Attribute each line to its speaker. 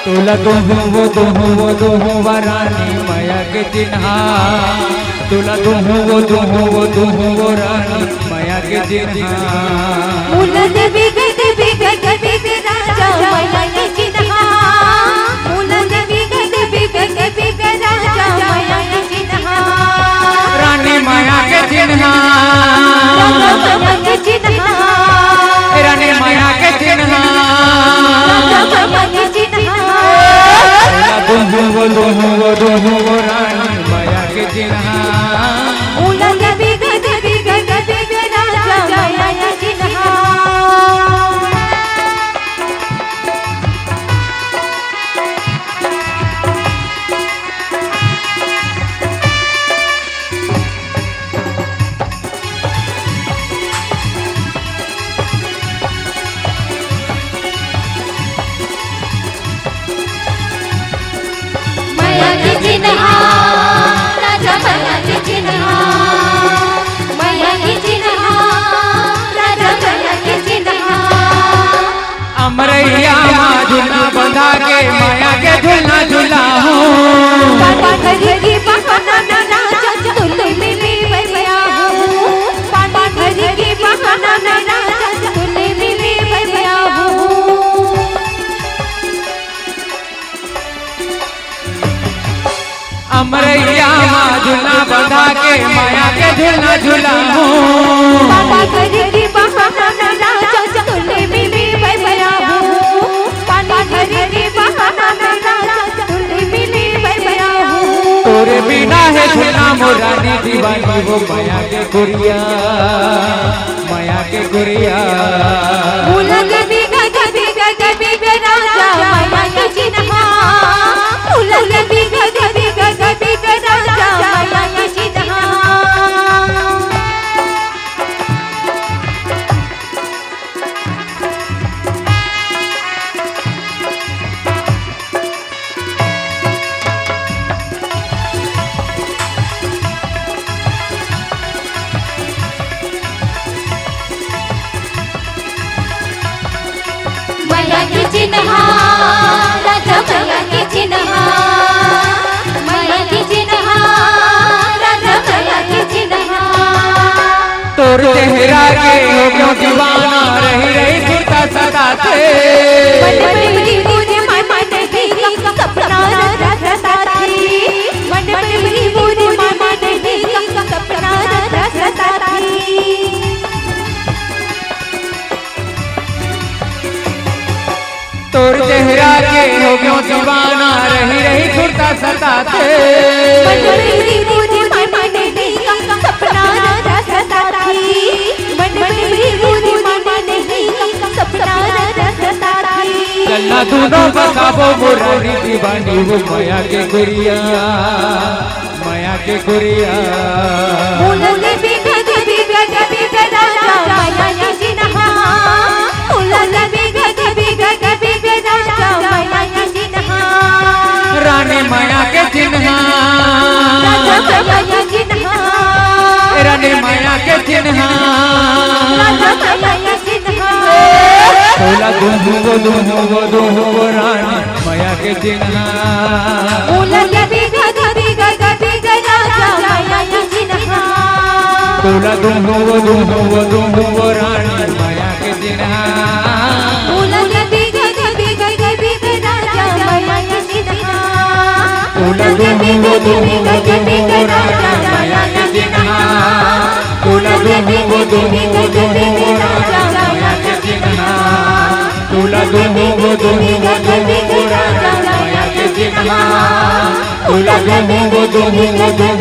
Speaker 1: तुला दुहु वरानी माया के चिन्हा तुला दुहु रानी माया के चिन्हा
Speaker 2: मुला देवी राजा माया के चिन्हा मुला देवी राजा माया के चिन्हा
Speaker 1: रानी माया के चिन्हा रानी माया के चिन्हा दुहु रानी माया के चिन्हा
Speaker 2: मुला देवी राजा माया के चिन्हा राजा माया के चिन्हा माया के चिन्हा राजा माया के चिन्हा
Speaker 1: अमरैया झूला बंधा के माया के झूला झूला हूँ
Speaker 2: पानी की बहाना ना राजा तुले में भैया हूँ पानी की बहाना ना राजा तुले में भैया हूँ
Speaker 1: अमरैया झूला बंधा के माया के झूला झूला हूँ
Speaker 2: पानी की बहाना ना राजा तुले में भैया हूँ पानी की बहाना ना राजा तुले में भैया हूँ
Speaker 1: तोरे बिना है झूला मोरानी दीवानी वो माया के गुड़िया माया के गुड़िया
Speaker 2: मुला देवी राजा माया के चिन्हा मुला देवी राजा माया के चिन्हा माया के चिन्हा राजा माया के चिन्हा माया के चिन्हा राजा माया के चिन्हा
Speaker 1: तोर चेहरा के हो क्यों दीवाना रही रही सुरता सदा थे
Speaker 2: मन मेरी मुझे मन देखी सपना रचता थी मन मेरी मुझे मन देखी सपना रचता थी
Speaker 1: तोर चेहरा के हो क्यों दीवाना रही रही सुरता सदा थे
Speaker 2: मन मेरी मुझे मन देखी सपना रचता थी मन मेरी मुझे मन देखी सपना रचता थी
Speaker 1: गल्ला दोनों बसाबो मुरारी दीवानी वो माया के गुड़िया माया के गुड़िया
Speaker 2: मुला देवी राजा माया के चिन्हा मुला देवी राजा माया के चिन्हा
Speaker 1: रानी माया के चिन्हा
Speaker 2: राजा माया के चिन्हा
Speaker 1: रानी माया के चिन्हा
Speaker 2: राजा माया के चिन्हा
Speaker 1: बोला दुहु रानी माया के चिन्हा
Speaker 2: मुला देवी राजा माया के चिन्हा
Speaker 1: बोला दुहु रानी माया के चिन्हा
Speaker 2: मुला देवी राजा माया के चिन्हा
Speaker 1: बोला दुहु रानी माया के चिन्हा बोला दुहु राजा माया के चिन्हा बोला दुहु राजा माया के चिन्हा बोला दुहु